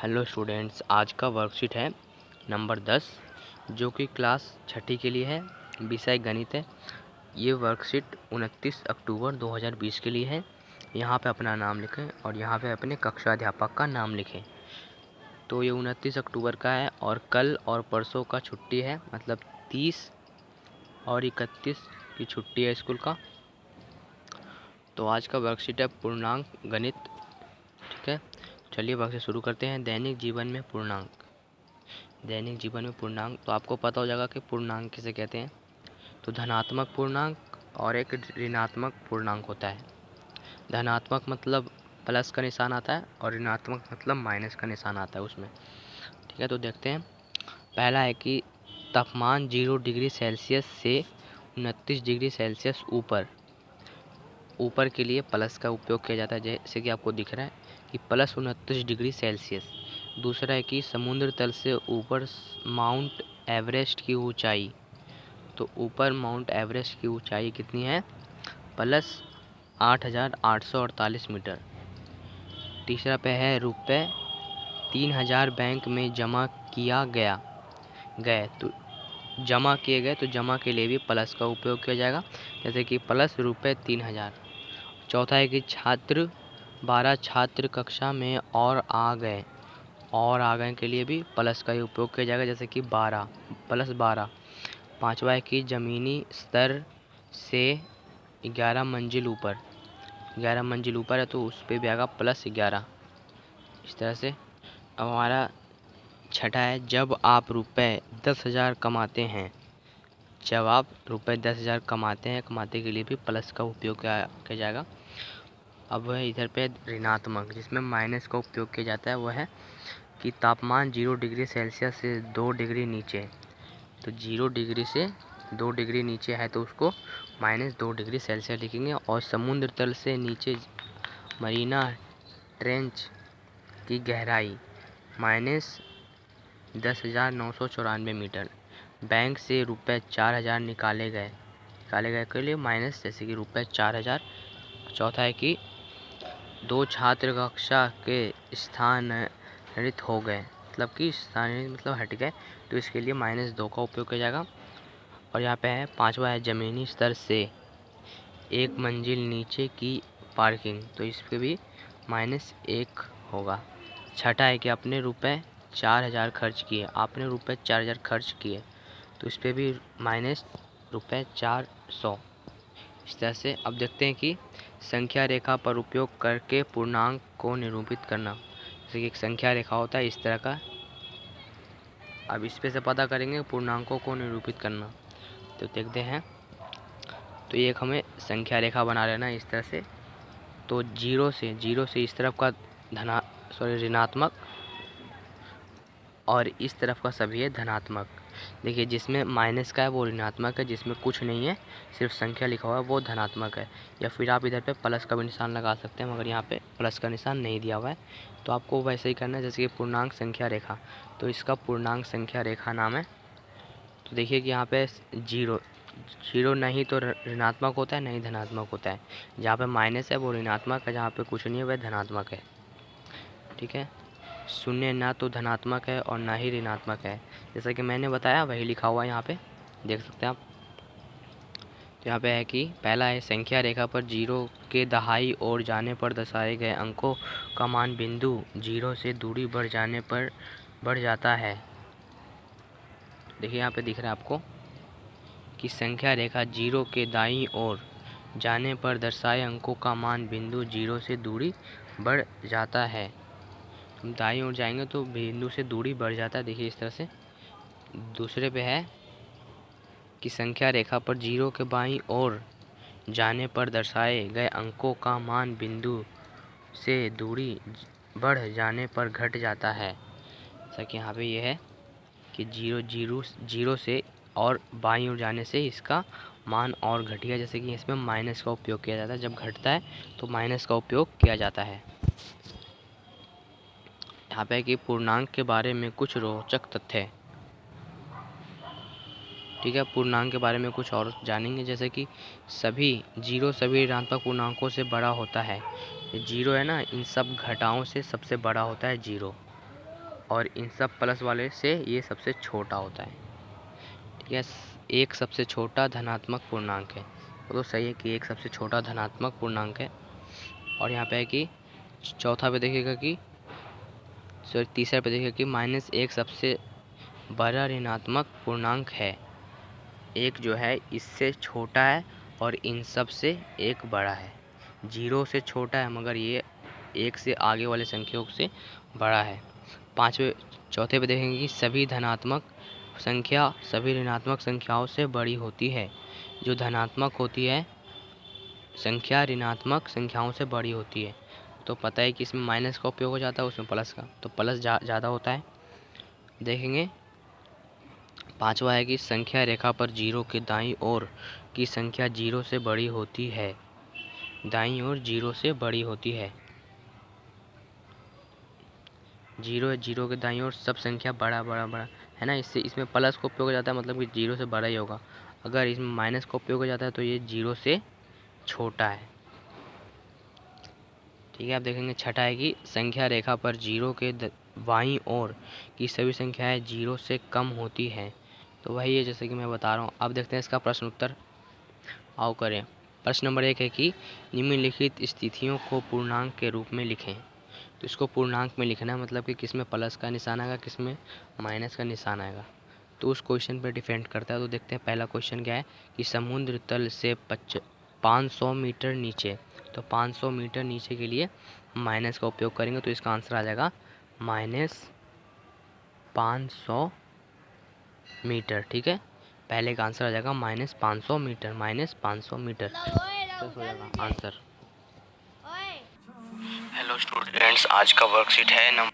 Hello students, आज का worksheet है नंबर 10 जो कि क्लास छठी के लिए है। विषय गणित है। ये वर्कशीट 29 अक्टूबर 2020 के लिए है। यहाँ पे अपना नाम लिखें और यहाँ पे अपने कक्षा अध्यापक का नाम लिखें। तो ये 29 अक्टूबर का है और कल और परसों का छुट्टी है, मतलब 30 और 31 की छुट्टी है स्कूल का। तो आज का वर्कशीट है पूर्णांक गणित। ठीक है, चलिए वर्कशीट शुरू करते हैं। दैनिक जीवन में पूर्णांक। दैनिक जीवन में पूर्णांक तो आपको पता हो जाएगा कि पूर्णांक किसे कहते हैं। तो धनात्मक पूर्णांक और एक ऋणात्मक पूर्णांक होता है। धनात्मक मतलब प्लस का निशान आता है और ऋणात्मक मतलब माइनस का निशान आता है उसमें। ठीक है, तो देखते हैं। पहला है कि तापमान 0 डिग्री सेल्सियस से 29 डिग्री सेल्सियस ऊपर के लिए प्लस का उपयोग किया जाता है, जैसे कि आपको दिख रहा है कि प्लस 29 डिग्री सेल्सियस। दूसरा है कि समुद्र तल से ऊपर माउंट एवरेस्ट की ऊंचाई। तो ऊपर माउंट एवरेस्ट की ऊंचाई कितनी है? Plus 8,848 metre. तीसरा पे है रुपये 3,000 बैंक में जमा किया गए तो जमा किए गए, तो जमा के लिए भी प्लस का उपयोग किया जाएगा, जैसे कि प्लस रुपये 3,000। चौथा है कि 12 छात्र कक्षा में और आ गए के लिए भी प्लस का ही उपयोग किया जाएगा, जैसे कि 12 प्लस 12। पाँचवा है कि ज़मीनी स्तर से 11 मंजिल ऊपर है तो उस पर भी आएगा प्लस 11। इस तरह से अब हमारा छठा है, जब आप रुपये 10,000 कमाते हैं। जब आप रुपये 10,000 कमाते के लिए भी प्लस का उपयोग किया जाएगा। अब वह इधर पे ऋणात्मक, जिसमें माइनस का उपयोग किया जाता है, वह है कि तापमान 0 डिग्री सेल्सियस से 2 डिग्री नीचे। तो 0 डिग्री से 2 डिग्री नीचे है तो उसको -2 डिग्री सेल्सियस लिखेंगे। और समुद्र तल से नीचे मरीना ट्रेंच की गहराई -10,994 मीटर। बैंक से रुपये 4,000 निकाले गए के लिए माइनस, जैसे कि रुपये 4,000। चौथा है कि 2 छात्र कक्षा के स्थानांतरित हो गए, मतलब कि स्थानांतरित मतलब हट गए, तो इसके लिए -2 का उपयोग किया जाएगा। और यहाँ पे है पांचवा है ज़मीनी स्तर से 1 मंजिल नीचे की पार्किंग, तो इस पर भी -1 होगा। छठा है कि आपने रुपये 4,000 खर्च किए, तो इस पर भी रुपये 400। इस तरह से अब देखते हैं कि संख्या रेखा पर उपयोग करके पूर्णांक को निरूपित करना। जैसे कि एक संख्या रेखा होता है इस तरह का। अब इस पे से पता करेंगे पूर्णांकों को निरूपित करना। तो देखते हैं। तो एक हमें संख्या रेखा बना लेना इस तरह से। तो जीरो से इस तरफ का ऋणात्मक और इस तरफ का सभी है धनात्मक। देखिए, जिसमें माइनस का है वो ऋणात्मक है, जिसमें कुछ नहीं है सिर्फ संख्या लिखा हुआ है वो धनात्मक है। या फिर आप इधर पे प्लस का भी निशान लगा सकते हैं, मगर यहाँ पे प्लस का निशान नहीं दिया हुआ है। तो आपको वैसे ही करना है जैसे कि पूर्णांक संख्या रेखा। तो इसका पूर्णांक संख्या रेखा नाम है। तो देखिए कि यहाँ पे जीरो नहीं तो ऋणात्मक होता है, नहीं धनात्मक होता है। जहाँ पे माइनस है वो ऋणात्मक है, जहाँ पे कुछ नहीं है वह धनात्मक है। ठीक है, शून्य ना तो धनात्मक है और ना ही ऋणात्मक है। जैसा कि मैंने बताया वही लिखा हुआ है, यहाँ पे देख सकते हैं आप। तो यहाँ पे है कि पहला है संख्या रेखा पर 0 के दहाई ओर जाने पर दर्शाए गए अंकों का मान बिंदु 0 से दूरी बढ़ जाने पर बढ़ जाता है। देखिए यहाँ पे दिख रहा है आपको कि संख्या रेखा 0 के दाईं ओर जाने पर दर्शाए अंकों का मान बिंदु 0 से दूरी बढ़ जाता है। हम दाईं ओर जाएंगे तो बिंदु से दूरी बढ़ जाता है, देखिए इस तरह से। दूसरे पे है कि संख्या रेखा पर 0 के बाईं ओर जाने पर दर्शाए गए अंकों का मान बिंदु से दूरी बढ़ जाने पर घट जाता है। जैसा कि यहाँ पे ये है कि 0 से और बाईं ओर जाने से इसका मान और घट गया, जैसे कि इसमें माइनस का उपयोग किया जाता है। जब घटता है तो माइनस का उपयोग किया जाता है। यहाँ पे कि पूर्णांक के बारे में कुछ रोचक तथ्य। ठीक है, पूर्णांक के बारे में कुछ और जानेंगे, जैसे कि सभी ऋणात्मक पूर्णांकों से बड़ा होता है। ये जीरो है ना, इन सब घटाओं से सबसे बड़ा होता है जीरो। और इन सब प्लस वाले से ये सबसे छोटा होता है। ठीक है, एक सबसे छोटा धनात्मक पूर्णांक है। वो तो सही है कि एक सबसे छोटा धनात्मक पूर्णांक है। और यहाँ पे है कि चौथा पे देखिएगा कि सॉरी तीसरा पे देखिएगा कि माइनस एक सबसे बड़ा ऋणात्मक पूर्णांक है। एक जो है इससे छोटा है और इन सब से एक बड़ा है। 0 से छोटा है मगर ये एक से आगे वाले संख्याओं से बड़ा है। चौथे पे देखेंगे कि सभी धनात्मक संख्या सभी ऋणात्मक संख्याओं से बड़ी होती है। जो धनात्मक होती है संख्या ऋणात्मक संख्याओं से बड़ी होती है। तो पता है कि इसमें माइनस का उपयोग हो जाता है, उसमें प्लस का, तो प्लस ज़्यादा होता है। देखेंगे पांचवा है कि संख्या रेखा पर 0 के दाईं ओर की संख्या 0 से बड़ी होती है। दाईं ओर 0 से बड़ी होती है। 0 के दाईं ओर सब संख्या बड़ा बड़ा बड़ा है ना, इससे इसमें प्लस का उपयोग हो जाता है, मतलब कि 0 से बड़ा ही होगा। अगर इसमें माइनस का उपयोग हो जाता है तो ये 0 से छोटा है। ठीक है, आप देखेंगे छठा है कि संख्या रेखा पर 0 के बाईं ओर की सभी संख्याएं 0 से कम होती हैं। तो वही है जैसे कि मैं बता रहा हूँ। अब देखते हैं इसका प्रश्न उत्तर। आओ करें। प्रश्न नंबर 1 है कि निम्नलिखित स्थितियों को पूर्णांक के रूप में लिखें। तो इसको पूर्णांक में लिखना है, मतलब कि किसमें प्लस का निशान आएगा, किसमें माइनस का निशान आएगा, तो उस क्वेश्चन पर डिपेंड करता है। तो देखते हैं पहला क्वेश्चन क्या है कि समुद्र तल से 500 मीटर नीचे। तो 500 मीटर नीचे के लिए माइनस का उपयोग करेंगे, तो इसका आंसर आ जाएगा -500 मीटर। ठीक है, पहले का आंसर आ जाएगा -500 मीटर, -500 मीटर तो हो जाएगा आंसर। हेलो स्टूडेंट्स, आज का वर्कशीट है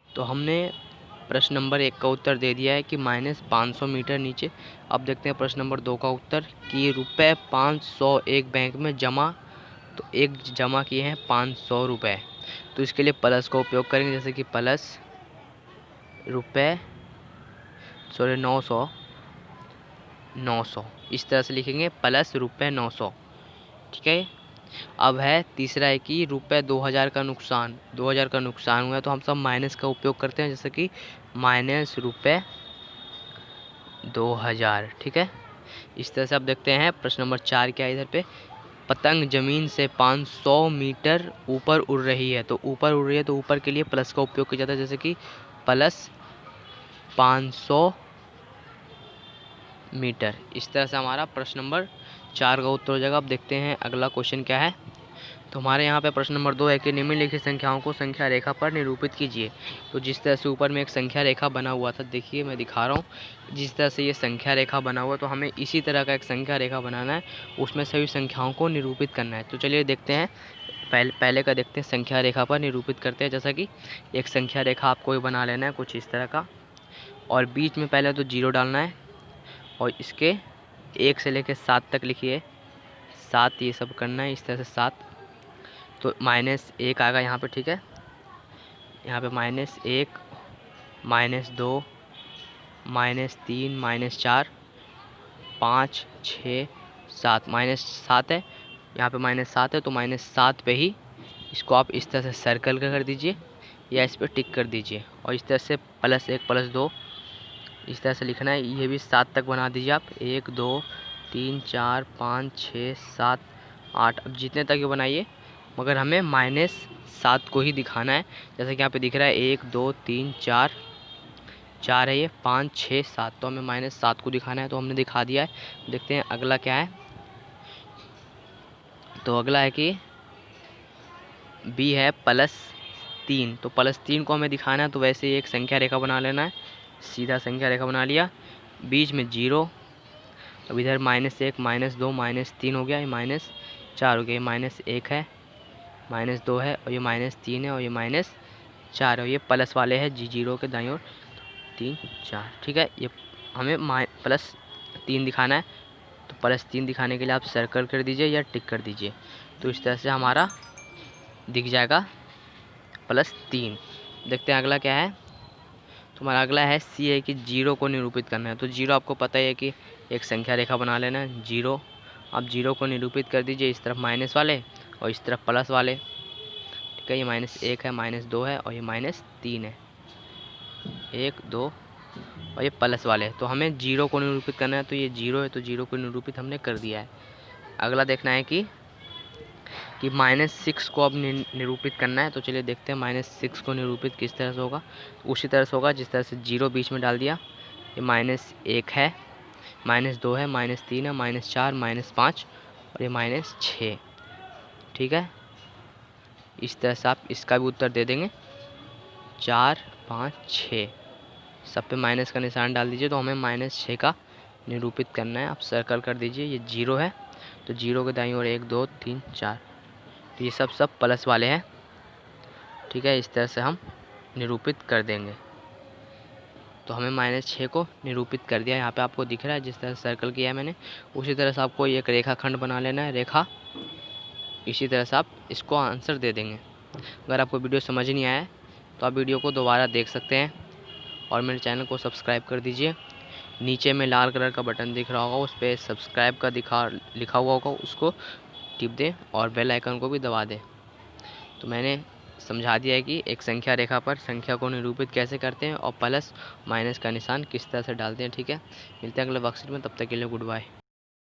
तो हमने प्रश्न नंबर 1 का उत्तर दे दिया है कि -500 मीटर नीचे। अब देखते हैं प्रश्न नंबर 2 का उत्तर कि रुपये 500 एक बैंक में जमा। तो एक जमा किए हैं 500 रुपये, तो इसके लिए प्लस का उपयोग करेंगे, जैसे कि प्लस रुपये 900 इस तरह से लिखेंगे, प्लस रुपये 900। ठीक है, अब है तीसरा है कि रुपये 2000 का नुकसान। 2000 का नुकसान हुआ है तो हम सब माइनस का उपयोग करते हैं, जैसे कि माइनस रुपये 2000। ठीक है, इस तरह से आप देखते हैं। प्रश्न नंबर 4 क्या है इधर पे, पतंग जमीन से 500 मीटर ऊपर उड़ रही है। तो ऊपर उड़ रही है तो ऊपर के लिए प्लस का उपयोग किया जाता है, जैसे कि प्लस 500 मीटर। इस तरह से हमारा प्रश्न नंबर 4 का उत्तर हो जाएगा। अब देखते हैं अगला क्वेश्चन क्या है। तो हमारे यहाँ पे प्रश्न नंबर 2 है कि निम्नलिखित संख्याओं को संख्या रेखा पर निरूपित कीजिए। तो जिस तरह से ऊपर में एक संख्या रेखा बना हुआ था, देखिए मैं दिखा रहा हूँ, जिस तरह से ये संख्या रेखा बना हुआ, तो हमें इसी तरह का एक संख्या रेखा बनाना है, उसमें सभी संख्याओं को निरूपित करना है। तो चलिए देखते हैं, पहले का देखते हैं संख्या रेखा पर निरूपित करते हैं। जैसा कि एक संख्या रेखा आपको ही बना लेना है कुछ इस तरह का, और बीच में पहले तो 0 डालना है, और इसके 1 से लेकर 7 तक लिखिए, 7 ये सब करना है इस तरह से 7। तो -1 आएगा यहाँ पे। ठीक है, यहाँ पे -1, -2, -3, -4, 5, 6, 7, -7 है यहाँ पे, -7 है तो -7 पे ही इसको आप इस तरह से सर्कल कर दीजिए या इस पर टिक कर दीजिए, और इस तरह से +1 +2 इस तरह से लिखना है। ये भी 7 तक बना दीजिए आप, 1 2 3 4 5 6 7 8, अब जितने तक ये बनाइए, मगर हमें -7 को ही दिखाना है। जैसे कि यहाँ पे दिख रहा है 1 2 3 4 4 है, ये 5 6 7, तो हमें -7 को दिखाना है, तो हमने दिखा दिया है। देखते हैं अगला क्या है। तो अगला है कि बी है +3। तो +3 को हमें दिखाना है, तो वैसे ही एक संख्या रेखा बना लेना है, सीधा संख्या रेखा बना लिया, बीच में 0। अब इधर -1 -2 -3 हो गया, ये -4 हो गया, ये -1 है, -2 है, और ये -3 है, और ये -4 है, ये प्लस वाले हैं 0 के दाईं ओर 3 4। ठीक है, ये हमें +3 दिखाना है, तो +3 दिखाने के लिए आप सर्कल कर दीजिए या टिक कर दीजिए, तो इस तरह से हमारा दिख जाएगा +3। देखते हैं अगला क्या है। तो हमारा अगला है सी है कि 0 को निरूपित करना है। तो 0 आपको पता ही है कि एक संख्या रेखा बना लेना है, 0। आप 0 को निरूपित कर दीजिए इस तरफ माइनस वाले, और इस तरफ प्लस वाले, ठीक है। ये -1 है, -2 है और ये -3 है, 1 2 और ये प्लस वाले। तो हमें जीरो को निरूपित करना है, तो ये जीरो है, तो जीरो को निरूपित हमने कर दिया है। अगला देखना है कि -6 को अब निरूपित करना है। तो चलिए देखते हैं -6 को निरूपित किस तरह से होगा। उसी तरह से होगा जिस तरह से जीरो बीच में डाल दिया। ये -1 है, -2 है, -3 है, -4, -5 और ये -6, ठीक है। इस तरह से आप इसका भी उत्तर दे देंगे, 4 5 6 सब पे माइनस का निशान डाल दीजिए। तो हमें -6 का निरूपित करना है। आप सर्कल कर दीजिए, ये जीरो है, तो जीरो के दाईं ओर 1 2 3 4, तो ये सब प्लस वाले हैं, ठीक है। इस तरह से हम निरूपित कर देंगे। तो हमें -6 को निरूपित कर दिया। यहाँ पे आपको दिख रहा है जिस तरह से सर्कल किया है मैंने, उसी तरह से आपको एक रेखाखंड बना लेना है, रेखा। इसी तरह से आप इसको आंसर दे देंगे। अगर आपको वीडियो समझ नहीं आया है तो आप वीडियो को दोबारा देख सकते हैं और मेरे चैनल को सब्सक्राइब कर दीजिए। नीचे में लाल कलर का बटन दिख रहा होगा, उस पर सब्सक्राइब का लिखा हुआ होगा, उसको टिप दें और बेल आइकन को भी दबा दें। तो मैंने समझा दिया है कि एक संख्या रेखा पर संख्या को निरूपित कैसे करते हैं और प्लस माइनस का निशान किस तरह से डालते हैं, ठीक है। मिलते हैं अगले वर्कशीट में, तब तक के लिए गुड बाय।